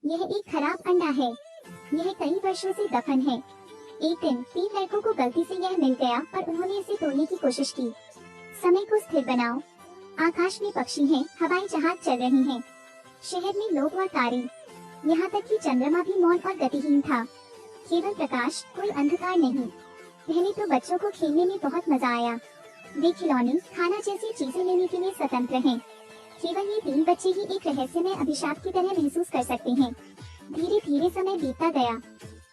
यह एक खराब अंडा है। यह कई वर्षों से दफन है। एक दिन 3 लड़कों को गलती से यह मिल गया और उन्होंने इसे तोड़ने की कोशिश की। समय को स्थिर बनाओ। आकाश में पक्षी हैं, हवाई जहाज चल रही हैं, शहर में लोग और तारे, यहाँ तक कि चंद्रमा भी मौन और गतिहीन था। केवल प्रकाश, कोई अंधकार नहीं। पहले तो बच्चों को खेलने में बहुत मजा आया। वे खिलौने, खाना जैसी चीजें लेने के लिए स्वतंत्र हैं। केवल ये 3 बच्चे ही एक रहस्यमय अभिशाप की तरह महसूस कर सकते हैं। धीरे धीरे समय बीतता गया।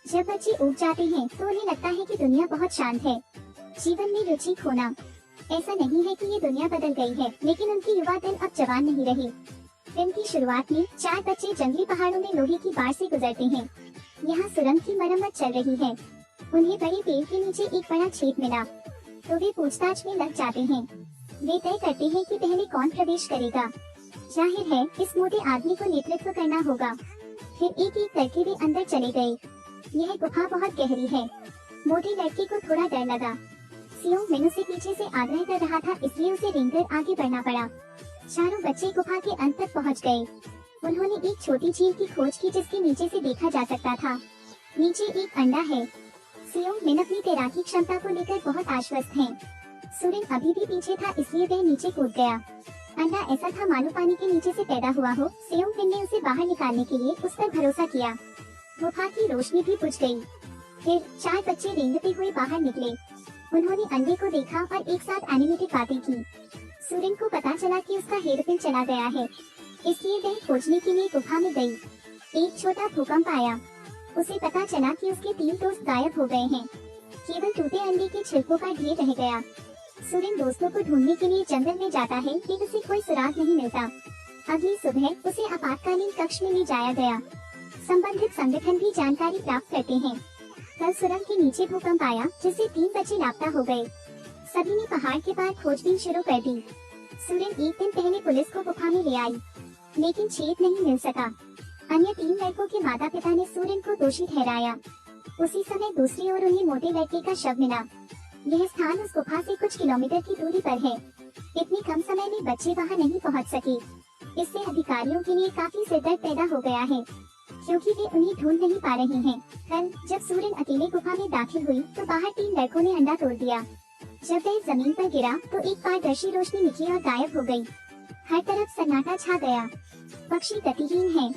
जब बच्चे उग जाते हैं तो उन्हें लगता है कि दुनिया बहुत शांत है। जीवन में रुचि खोना। ऐसा नहीं है कि ये दुनिया बदल गई है, लेकिन उनकी युवा दिल अब जवान नहीं रही। फिल्म की शुरुआत में 4 बच्चे जंगली पहाड़ों में लोहे की बाढ़ से गुजरते हैं। यहाँ सुरंग की मरम्मत चल रही है। उन्हें बड़े पेड़ के नीचे एक बड़ा छेद मिला, तो वे पूछताछ में लग जाते हैं। वे तय करते हैं कि पहले कौन प्रवेश करेगा। जाहिर है इस मोटे आदमी को नेतृत्व करना होगा। फिर एक एक करके वे अंदर चले गए। यह गुफा बहुत गहरी है। मोटे लड़के को थोड़ा डर लगा। सियोंग मिन उसे पीछे से आग्रह कर रहा था, इसलिए उसे रेंगकर आगे बढ़ना पड़ा। चारों बच्चे गुफा के अंत तक पहुंच गए। उन्होंने एक छोटी झील की खोज की जिसके नीचे से देखा जा सकता था। नीचे एक अंडा है। सियोंग मिन अपनी तैराकी क्षमता को लेकर बहुत आश्वस्त हैं। सुरेंग अभी भी पीछे था, इसलिए वह नीचे कूद गया। अंडा ऐसा था मानो पानी के नीचे से पैदा हुआ हो। सियोंग मिन ने उसे बाहर निकालने के लिए उस पर भरोसा किया। गुफा की रोशनी भी बुझ गई। फिर 4 बच्चे रेंगते हुए बाहर निकले। उन्होंने अंडे को देखा और एक साथ एनिमेटेड बातें की। सुरेंग को पता चला कि उसका हेयरपिन चला गया है, इसलिए वह खोजने के लिए गुफा में गई। एक छोटा भूकंप आया। उसे पता चला कि उसके 3 दोस्त गायब हो गए हैं। केवल टूटे अंडे के छिलकों का ढेर रह गया। सुरेंग दोस्तों को ढूंढने के लिए जंगल में जाता है, लेकिन उसे कोई सुराग नहीं मिलता। अगली सुबह उसे आपातकालीन कक्ष में ले जाया गया। संबंधित संगठन भी जानकारी प्राप्त करते हैं। कल सुरंग के नीचे भूकंप आया, जिससे 3 बच्चे लापता हो गए। सभी ने पहाड़ के पार खोजबीन शुरू कर दी। सुरेंग एक दिन पहले पुलिस को गुफा में ले आई, लेकिन छेद नहीं मिल सका। अन्य 3 लड़कों के माता पिता ने सुरेंग को दोषी ठहराया। उसी समय दूसरी ओर उन्हें मोटे लड़के का शव मिला। यह स्थान उस गुफा से कुछ किलोमीटर की दूरी पर है। इतनी कम समय में बच्चे वहां नहीं पहुंच सके। इससे अधिकारियों के लिए काफी सिरदर्द पैदा हो गया है, क्योंकि वे उन्हें ढूंढ नहीं पा रहे हैं। कल जब सूरन अकेले गुफा में दाखिल हुई तो बाहर 3 लड़कों ने अंडा तोड़ दिया। जब वह जमीन पर गिरा तो एक पारदर्शी रोशनी निकली और गायब हो गई। हर तरफ सन्नाटा छा गया। पक्षी गतिहीन हैं,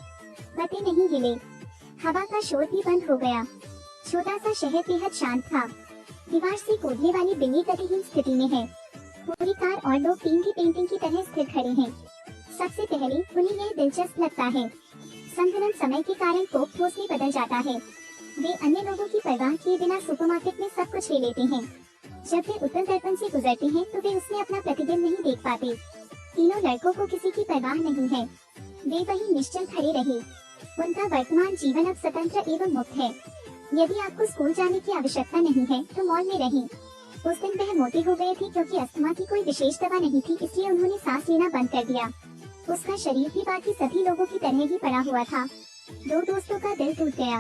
पत्ते नहीं हिले। हवा का शोर भी बंद हो गया। छोटा सा शहर बेहद शांत था। दीवार से कूदने वाली बिल्ली गतिहीन स्थिति में है। पूरी कार और लोग टीम की पेंटिंग की तरह स्थिर खड़े हैं। सबसे पहले उन्हें यह दिलचस्प लगता है, संघनन समय के कारण कोक ठोस में बदल जाता है। वे अन्य लोगों की परवाह किए बिना सुपरमार्केट में सब कुछ ले लेते हैं। जब वे उत्तल दर्पण से गुजरते हैं तो वे उसमें अपना प्रतिबिंब नहीं देख पाते। तीनों लड़कों को किसी की परवाह नहीं है। वे वहीं निश्चल खड़े रहे। उनका वर्तमान जीवन अब स्वतंत्र एवं मुक्त है। यदि आपको स्कूल जाने की आवश्यकता नहीं है तो मॉल में रहें। उस दिन वह मोटे हो गए थे क्योंकि अस्थमा की कोई विशेष दवा नहीं थी, इसलिए उन्होंने सांस लेना बंद कर दिया। उसका शरीर भी बाकी सभी लोगों की तरह ही पड़ा हुआ था। 2 दोस्तों का दिल टूट गया।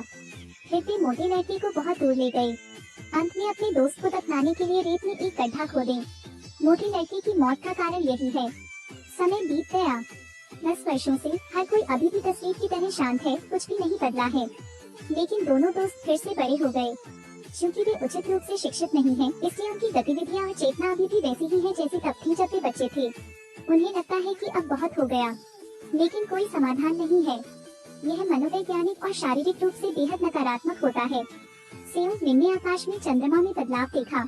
फिर वे मोटे लड़के को बहुत दूर ले गए। अंत में अपने दोस्त को दफनाने के लिए रेत में एक गड्ढा खोदे। मोटे लड़के की मौत का कारण यही है। समय बीत गया। 10 वर्षों से हर कोई अभी भी तस्वीर की तरह शांत है, कुछ भी नहीं बदला है। लेकिन दोनों दोस्त फिर से बड़े हो गए। क्योंकि वे उचित रूप से शिक्षित नहीं हैं, इसलिए उनकी गतिविधियाँ और चेतना अभी भी वैसी ही है जैसी तब थी जब वे बच्चे थे। उन्हें लगता है कि अब बहुत हो गया, लेकिन कोई समाधान नहीं है। यह मनोवैज्ञानिक और शारीरिक रूप से बेहद नकारात्मक होता है। सेयोंग मिन ने आकाश में चंद्रमा में बदलाव देखा।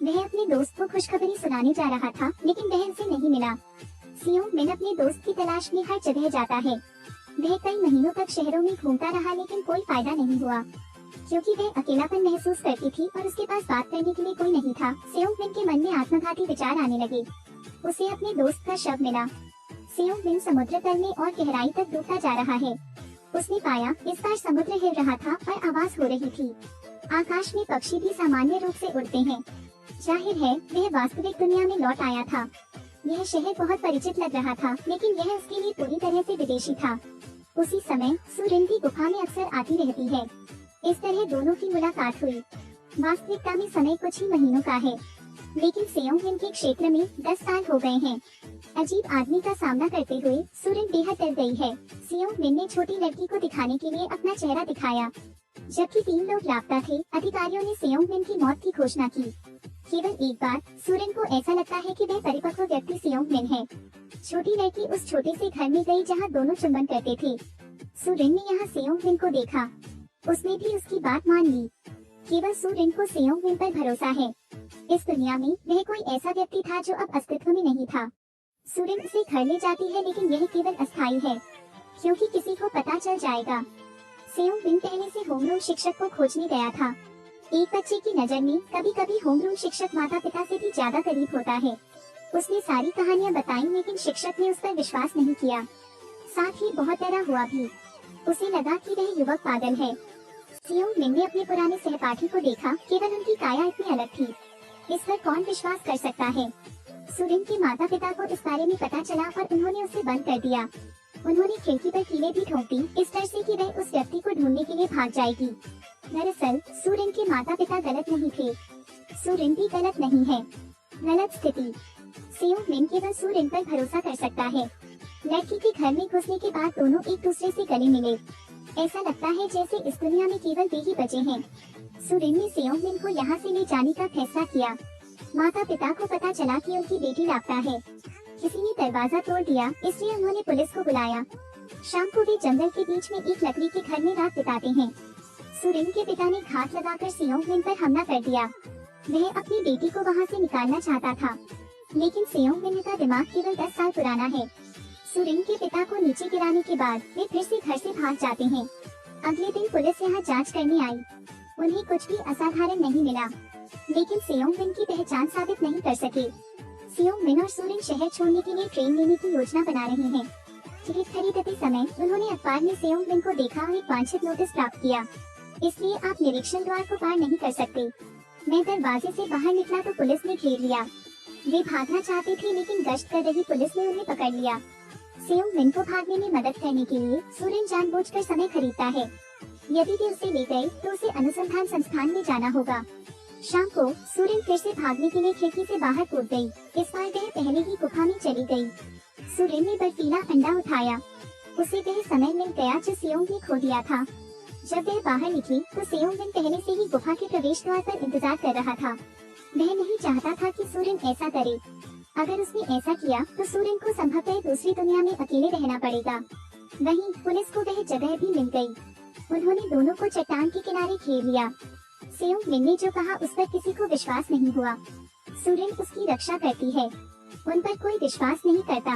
वह अपने दोस्त को खुशखबरी सुनाने जा रहा था, लेकिन वह उसे नहीं मिला। सेयोंग मिन अपने दोस्त की तलाश में हर जगह जाता है। वह कई महीनों तक शहरों में घूमता रहा, लेकिन कोई फायदा नहीं हुआ। क्योंकि वह अकेलापन महसूस करती थी और उसके पास बात करने के लिए कोई नहीं था। सेयोंग मिन के मन में आत्मघाती विचार आने लगे। उसे अपने दोस्त का शव मिला। सेयोंग मिन समुद्र तल में और गहराई तक डूबता जा रहा है। उसने पाया इस बार समुद्र हिल रहा था और आवाज हो रही थी। आकाश में पक्षी भी सामान्य रूप से उड़ते हैं। जाहिर है वह वास्तविक दुनिया में लौट आया था। यह शहर बहुत परिचित लग रहा था, लेकिन यह उसके लिए पूरी तरह से विदेशी था। उसी समय सूरन भी गुफा में अक्सर आती रहती है। इस तरह दोनों की मुलाकात हुई। वास्तविकता में समय कुछ ही महीनों का है। लेकिन सेयोंगविन के क्षेत्र में 10 साल हो गए हैं। अजीब आदमी का सामना करते हुए सुरिन बेहद डर गई है। सेयोंगविन ने छोटी लड़की को दिखाने के लिए अपना चेहरा दिखाया। जबकि 3 लोग लापता थे, अधिकारियों ने सेयोंगविन की मौत की घोषणा की। केवल एक बार सुरिन को ऐसा लगता है कि वह परिपक्व व्यक्ति सेयोंगविन है। छोटी लड़की उस छोटे से घर में गई जहां दोनों चुंबन करते थे। सुरिन ने यहाँ सेयोंगविन को देखा, उसने भी उसकी बात मान ली। केवल सुरिन को सेयोंगविन पर भरोसा है। इस दुनिया में वह कोई ऐसा व्यक्ति था जो अब अस्तित्व में नहीं था। सुरिन उसे घर ले जाती है, लेकिन यह केवल अस्थायी है, क्योंकि किसी को पता चल जाएगा। सेयोंगविन पहले से होमरूम शिक्षक को खोजने गया था। एक बच्चे की नजर में कभी कभी होमरूम शिक्षक माता पिता से भी ज्यादा करीब होता है। उसने सारी कहानियाँ बताई, लेकिन शिक्षक ने उस पर विश्वास नहीं किया। साथ ही बहुत डरा हुआ भी। उसे लगा कि वह युवक पागल है। सेयोंगविन ने अपने पुराने सहपाठी को देखा, केवल उनकी काया इतनी अलग थी। इस पर कौन विश्वास कर सकता है। सुरिन के माता पिता को इस बारे में पता चला और उन्होंने उसे बंद कर दिया। उन्होंने खिड़की पर कीलें भी ठोक दी, इस डर से कि वह उस व्यक्ति को ढूंढने के लिए भाग जाएगी। दरअसल सुरिन के माता पिता गलत नहीं थे, सुरिन भी गलत नहीं है। गलत स्थिति। सेयोंगविन केवल सुरिन पर भरोसा कर सकता है। लड़की के घर में घुसने के बाद दोनों एक दूसरे से गले मिले। ऐसा लगता है जैसे इस दुनिया में केवल वे ही बचे हैं। सुरिन ने सेयोंगविन को यहाँ से ले जाने का फैसला किया। माता पिता को पता चला कि उनकी बेटी लापता है। किसी ने दरवाजा तोड़ दिया, इसलिए उन्होंने पुलिस को बुलाया। शाम को वे जंगल के बीच में एक लकड़ी के घर में रात बिताते हैं। सुरिन के पिता ने घात लगाकर सेयोंगविन पर हमला कर दिया। वह अपनी बेटी को वहाँ से निकालना चाहता था, लेकिन सेयोंगविन का दिमाग केवल 10 साल पुराना है। सुरिन के पिता को नीचे गिराने के बाद वे फिर से घर से भाग जाते हैं। अगले दिन पुलिस यहाँ जांच करने आई। उन्हें कुछ भी असाधारण नहीं मिला, लेकिन सेयोंगविन की पहचान साबित नहीं कर सके। सेयोंगविन और सुरिन शहर छोड़ने के लिए ट्रेन लेने की योजना बना रहे हैं। टिकट खरीदते समय उन्होंने अखबार में सेयोंगविन को देखा और एक वांछित नोटिस प्राप्त किया, इसलिए आप निरीक्षण द्वार को पार नहीं कर सकते। मैं दरवाजे से बाहर निकला तो पुलिस ने घेर लिया। वे भागना चाहते थे, लेकिन गश्त कर रही पुलिस ने उन्हें पकड़ लिया। सेयोंगविन को भागने में मदद करने के लिए सुरिन जानबूझकर समय खरीदता है। यदि वे उसे ले गए तो उसे अनुसंधान संस्थान में जाना होगा। शाम को सुरिन फिर से भागने के लिए खिड़की से बाहर कूद गई। इस बार वह पहले ही गुफा में चली गई। सुरिन ने बर्फीला अंडा उठाया। उसे वह समय मिल गया जो सेयोंग ने खो दिया था। जब वह बाहर निकली तो सेयोंगविन पहले से ही गुफा के प्रवेश द्वार पर इंतजार कर रहा था। वह नहीं चाहता था कि सुरिन ऐसा करे। अगर उसने ऐसा किया तो सुरिन को संभवतः दूसरी दुनिया में अकेले रहना पड़ेगा। वहीं पुलिस को वह जगह भी मिल गई। उन्होंने दोनों को चट्टान के किनारे घेर लिया। सेयोंगविन ने जो कहा उस पर किसी को विश्वास नहीं हुआ। सुरिन उसकी रक्षा करती है, उन पर कोई विश्वास नहीं करता।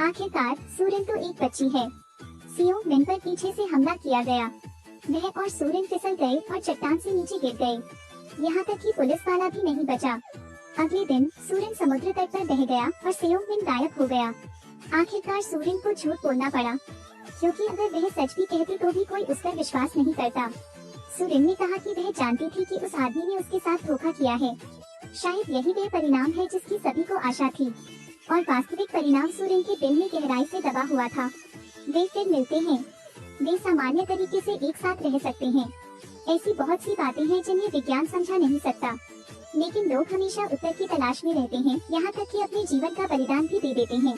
आखिरकार सुरिन तो एक बच्ची है। सेयोंगविन पर पीछे से हमला किया गया। वह और सुरिन फिसल गए और चट्टान से नीचे गिर गए। यहाँ तक कि पुलिस वाला भी नहीं बचा। अगले दिन सुरिन समुद्र तट पर बह गया और सेयोंगविन गायब हो गया। आखिरकार सुरिन को झूठ बोलना पड़ा, क्योंकि अगर वह सच भी कहती तो भी कोई उस पर विश्वास नहीं करता। सुरिन ने कहा कि वह जानती थी कि उस आदमी ने उसके साथ धोखा किया है। शायद यही वह परिणाम है जिसकी सभी को आशा थी, और वास्तविक परिणाम सुरिन के दिल में गहराई से दबा हुआ था। वे फिर मिलते हैं। वे सामान्य तरीके से एक साथ रह सकते हैं। ऐसी बहुत सी बातें हैं जिन्हें विज्ञान समझा नहीं सकता, लेकिन लोग हमेशा उत्तर की तलाश में रहते हैं, यहाँ तक कि अपने जीवन का बलिदान भी दे देते हैं।